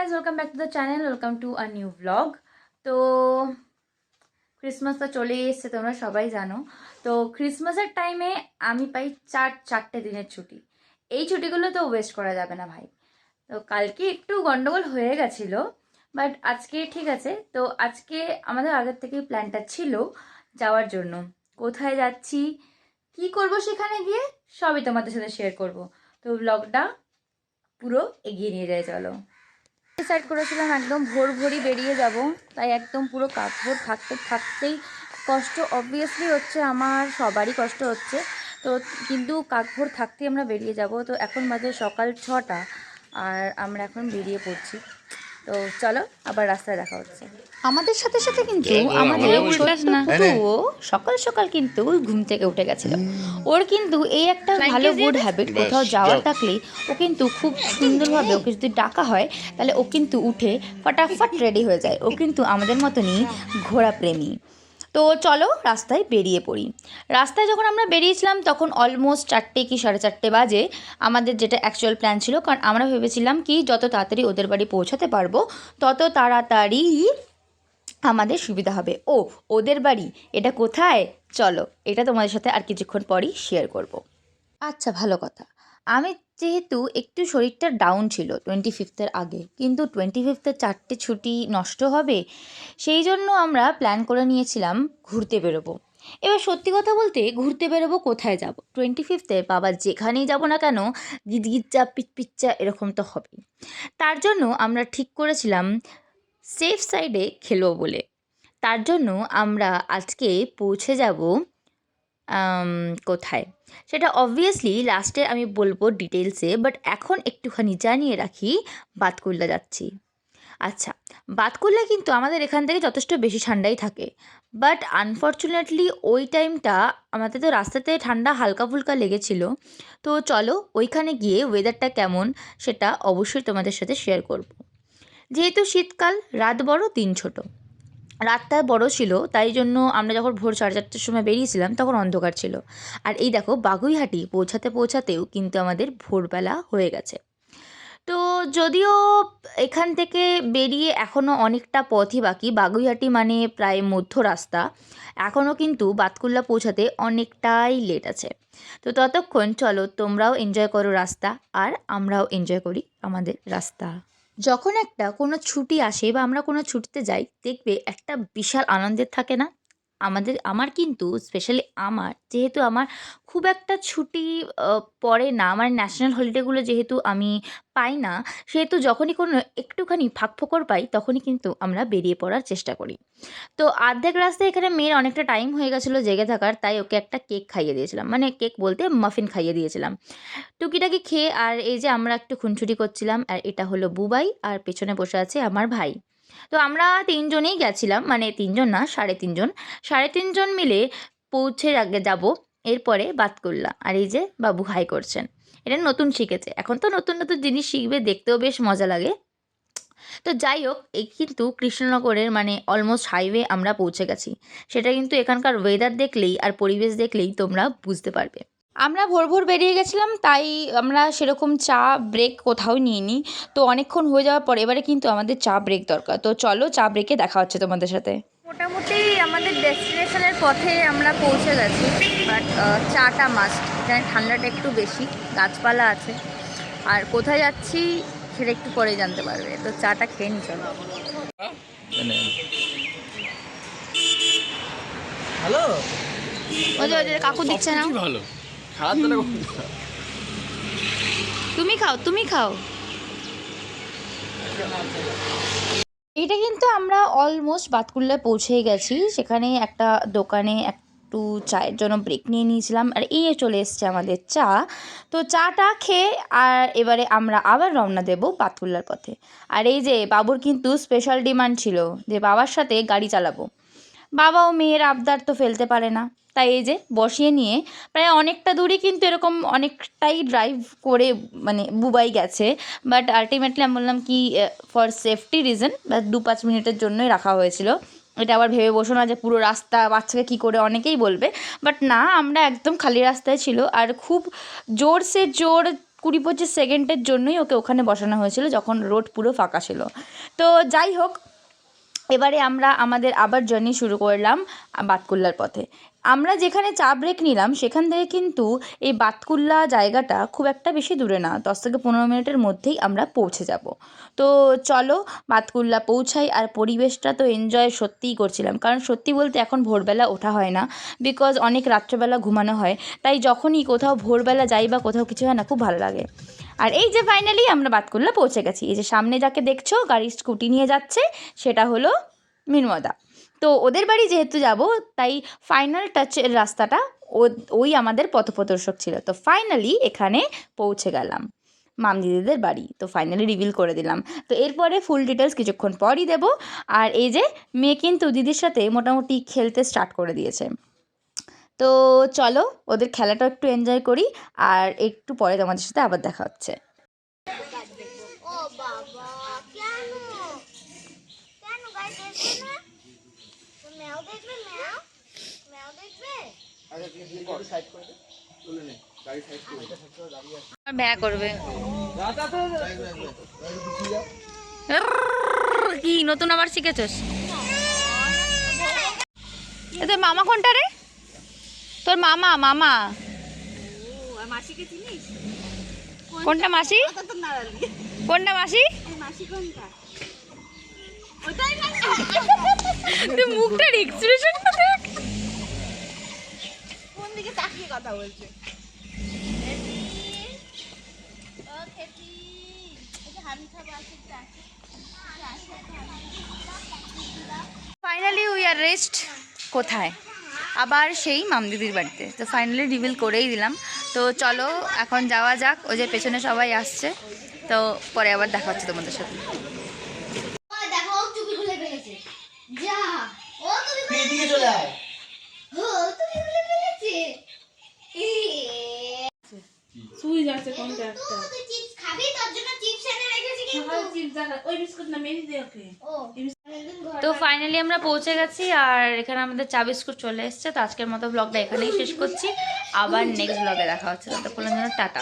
guys, welcome back to the channel. Welcome to a new vlog. তো Christmas তো চলে এসেছে, তোমরা সবাই জানো। তো ক্রিসমাসের টাইমে আমি পাই চারটে দিনের ছুটি। এই ছুটিগুলো তো ওয়েস্ট করা যাবে না ভাই। তো কালকে একটু গন্ডগোল হয়ে গেছিলো, বাট আজকে ঠিক আছে। তো আজকে আমাদের আগের থেকেই প্ল্যানটা ছিল যাওয়ার জন্য। কোথায় যাচ্ছি, কি করব সেখানে গিয়ে সবই তোমাদের সাথে শেয়ার করব। তো ব্লগটা পুরো এগিয়ে নিয়ে যায়, চলো। ডিসাইড করেছিলাম একদম ভোরই বেরিয়ে যাব, তাই একদম পুরো কাকভোর থাকতেই কষ্ট অবভিয়াসলি হচ্ছে, আমার সবারই কষ্ট হচ্ছে। তো কিন্তু কাকভোর থাকতেই আমরা বেরিয়ে যাব। তো এখন বাজে সকাল 6টা আর আমরা এখন বেরিয়ে পড়ছি। তো চলো, আবার রাস্তায় দেখা হচ্ছে। আমাদের সাথে সাথে কিন্তু আমাদের সকাল সকাল কিন্তু ঘুম থেকে উঠে গেছিল। ওর কিন্তু এই একটা ভালো গুড হ্যাবিট, কোথাও যাওয়ার থাকলেই ও কিন্তু খুব সুন্দরভাবে, ওকে যদি ডাকা হয় তাহলে ও কিন্তু উঠে ফটাফট রেডি হয়ে যায়। ও কিন্তু আমাদের মতনই ঘোড়া প্রেমী। তো চলো রাস্তায় বেরিয়ে পড়ি। রাস্তায় যখন আমরা বেরিয়েছিলাম তখন অলমোস্ট 4টে কি 4:30 বাজে। আমাদের যেটা অ্যাকচুয়াল প্ল্যান ছিল, কারণ আমরা ভেবেছিলাম কি যত তাড়াতাড়ি ওদের বাড়ি পৌঁছাতে পারবো তত তাড়াতাড়ি আমাদের সুবিধা হবে। ওদের বাড়ি এটা কোথায়, চলো এটা তোমাদের সাথে আর কিছুক্ষণ পরই শেয়ার করব। আচ্ছা, ভালো কথা। আমি যেহেতু একটু শরীরটা ডাউন ছিল 25th আগে, কিন্তু 25th 4টে ছুটি নষ্ট হবে, সেই জন্য আমরা প্ল্যান করে নিয়েছিলাম ঘুরতে বেরোবো। এবার সত্যি কথা বলতে, ঘুরতে বেরোবো কোথায় যাব? 25th বাবা যেখানেই যাব না কেন গিজগিজ্জা পিচ্চা এরকম তো হবেই। তার জন্য আমরা ঠিক করেছিলাম সেফ সাইডে খেলবো বলে। তার জন্য আমরা আজকে পৌঁছে যাব কোথায়, সেটা অবভিয়াসলি লাস্টে আমি বলবো ডিটেলসে, বাট এখন একটুখানি জানিয়ে রাখি বাতকুল্লা যাচ্ছি। আচ্ছা, বাতকুল্লা কিন্তু আমাদের এখান থেকে যথেষ্ট বেশি ঠান্ডাই থাকে, বাট আনফর্চুনেটলি ওই টাইমটা আমাদের তো রাস্তাতে ঠান্ডা হালকা ফুলকা লেগেছিল। তো চলো ওইখানে গিয়ে ওয়েদারটা কেমন সেটা অবশ্যই তোমাদের সাথে শেয়ার করব। যেহেতু শীতকাল, রাত বড় দিন ছোট, রাতটা বড় ছিল, তাই জন্য আমরা যখন ভোর 4:30টার সময় বেরিয়েছিলাম তখন অন্ধকার ছিল। আর এই দেখো বাগুইহাটি পৌঁছাতেও কিন্তু আমাদের ভোরবেলা হয়ে গেছে। তো যদিও এখান থেকে বেরিয়ে এখনও অনেকটা পথই বাকি, বাগুইহাটি মানে প্রায় মধ্য রাস্তা, এখনও কিন্তু বাতকুল্লা পৌঁছাতে অনেকটাই লেট আছে। তো ততক্ষণ চলো তোমরাও এনজয় করো রাস্তা, আর আমরাও এনজয় করি আমাদের রাস্তা। যখন একটা কোনো ছুটি আসে বা আমরা কোনো ছুটিতে যাই, দেখবে একটা বিশাল আনন্দের থাকে না? আমার কিন্তু স্পেশালি আমার, যেহেতু আমার খুব একটা ছুটি পড়ে না, আমার ন্যাশনাল হলিডেগুলো যেহেতু আমি পাই না, সেহেতু যখনই কোনো একটুখানি ফাঁকফোকর পাই তখনই কিন্তু আমরা বেরিয়ে পড়ার চেষ্টা করি। তো অর্ধেক রাস্তায় এখানে মেয়ের অনেকটা টাইম হয়ে গেছিলো জেগে থাকার, তাই ওকে একটা কেক খাইয়ে দিয়েছিলাম, মানে কেক বলতে মাফিন খাইয়ে দিয়েছিলাম টুকিটাকি খেয়ে। আর এই যে আমরা একটু খুনছুটি করছিলাম, আর এটা হলো বুবাই, আর পেছনে বসে আছে আমার ভাই। তো আমরা 3জনেই গেছিলাম, মানে 3জন না, 3.5জন মিলে পৌঁছে আগে যাব এরপরে বাতকুল্লা। আর এই যে বাবু হাই করছেন, এটা নতুন শিখেছে, এখন তো নতুন নতুন জিনিস শিখবে, দেখতেও বেশ মজা লাগে। তো যাই হোক, এই কিন্তু কৃষ্ণনগরের মানে অলমোস্ট হাইওয়ে আমরা পৌঁছে গেছি। সেটা কিন্তু এখানকার ওয়েদার দেখলেই আর পরিবেশ দেখলেই তোমরা বুঝতে পারবে। আমরা ভোর বেরিয়ে গেছিলাম, তাই আমরা সেরকম চা ব্রেক কোথাও নিইনি। তো অনেকক্ষণ হয়ে যাওয়ার পর এবারে কিন্তু আমাদের চা ব্রেক দরকার। তো চলো চা ব্রেকে দেখা হচ্ছে তোমাদের সাথে। মোটামুটি আমাদের ডেস্টিনেশনের পথে আমরা পৌঁছে গেছি, বাট চাটা মাস্ট, এখানে ঠান্ডাটা একটু বেশি, গাছপালা আছে, আর কোথায় যাচ্ছি সেটা একটু পরে জানতে পারবে। তো চাটা খেয়ে নি, চলো। হ্যালো, ওই কাকু দিচ্ছে না, ভালো খারাপ তো না, তুমি খাও। এটা কিন্তু আমরা অলমোস্ট বাতকুল্লায় পৌঁছেই গেছি। সেখানে একটা দোকানে একটু চায়ের জন্য ব্রেক নিয়ে নিয়েছিলাম, আর এই চলে এসছে আমাদের চা। তো চাটা খেয়ে আর এবারে আমরা আবার রওনা দেব বাতকুল্লার পথে। আর এই যে বাবুর কিন্তু স্পেশাল ডিমান্ড ছিল যে বাবার সাথে গাড়ি চালাবো। বাবা ও মেয়ের আবদার তো ফেলতে পারে না, তাই এই যে বসিয়ে নিয়ে প্রায় অনেকটা দূরই কিন্তু এরকম অনেকটাই ড্রাইভ করে মানে বুবাই গেছে। বাট আলটিমেটলি আমি বললাম কি ফর সেফটি রিজন বা 2-5 মিনিটের জন্যই রাখা হয়েছিল। এটা আবার ভেবে বসো না যে পুরো রাস্তা বাচ্চাকে কী করে, অনেকেই বলবে, বাট না, আমরা একদম খালি রাস্তায় ছিল। আর খুব জোর 20-25 সেকেন্ডের জন্যই ওকে ওখানে বসানো হয়েছিল, যখন রোড পুরো ফাঁকা ছিল। তো যাই হোক, এবারে আমরা আমাদের আবার জার্নি শুরু করলাম বাতকুল্লার পথে। আমরা যেখানে চা ব্রেক নিলাম সেখান থেকে কিন্তু এই বাতকুল্লা জায়গাটা খুব একটা বেশি দূরে না, 10 থেকে 15 মিনিটের মধ্যেই আমরা পৌঁছে যাব। তো চলো বাতকুল্লা পৌঁছাই। আর পরিবেশটা তো এনজয় সত্যিই করছিলাম, কারণ সত্যি বলতে এখন ভোরবেলা ওঠা হয় না, বিকজ অনেক রাত্রেবেলা ঘুমানো হয়। তাই যখনই কোথাও ভোরবেলা যাই বা কোথাও কিছু হয় না, খুব ভালো লাগে। আর এই যে ফাইনালি আমরা বাতকুল্লা পৌঁছে গেছি। এই যে সামনে যাকে দেখছো গাড়ির স্কুটি নিয়ে যাচ্ছে, সেটা হলো মিনমদা। তো ওদের বাড়ি যেহেতু যাব, তাই ফাইনাল টাচের রাস্তাটা ওই আমাদের পথপ্রদর্শক ছিল। তো ফাইনালি এখানে পৌঁছে গেলাম মাম দিদিদের বাড়ি। তো ফাইনালি রিভিল করে দিলাম। তো এরপরে ফুল ডিটেলস কিছুক্ষণ পরই দেবো। আর এই যে মেয়ে কিন্তু দিদির সাথে মোটামুটি খেলতে স্টার্ট করে দিয়েছে। তো চলো ওদের খেলাটাও একটু এনজয় করি, আর একটু পরে তোমাদের সাথে আবার দেখা হচ্ছে। ও বাবা, কেন কেন গাড়ি দেখবে না? তো ম্যাও দেখবে, ম্যাও ম্যাও দেখবে। ব্যা করবে কি নতুন আবার শিখেছস? তোর মামা কোনটা রে? তোর মামা মামা মাসিকে চিনিস? কোনটা মাসি? কোনটা মাসি? মাসি কোনটা? ওটাই মাসি। তুই মুখটার এক্সপ্রেশনটা দেখ। কোন দিকে তাকিয়ে কথা বলছে? ও খেপি, এটা হামি খাবো আসিটা। Finally we are rest. কোথায়? আবার সেই মামদিদির বাড়িতে। তো ফাইনালি রিভিল করেই দিলাম। তো চলো এখন যাওয়া যাক। ওই যে পেছনে সবাই আসছে, তো পরে আবার দেখা হচ্ছে তোমাদের সাথে। দেখো ও চুপি খুলে ফেলেছে। যা, ও তুমি এদিকে চলে আয়। ও তুমি খুলে ফেলেছে। সুই যাচ্ছে কোনটা একটা তুই চিপস খাবি, তোর জন্য চিপস এনে রেখেছি কিন্তু। সকালে চিপস দেখা ওই বিস্কুট না মেরি দে ওকে ও একদিন ঘর তো ফাইনালি আমরা পৌঁছে গেছি, আর এখানে আমাদের চা বিস্কুট চলে এসছে। তো আজকের মতো ব্লগটা এখানেই শেষ করছি। আবার নেক্সট ব্লগে দেখা হচ্ছে। ততক্ষণের জন্য টাটা।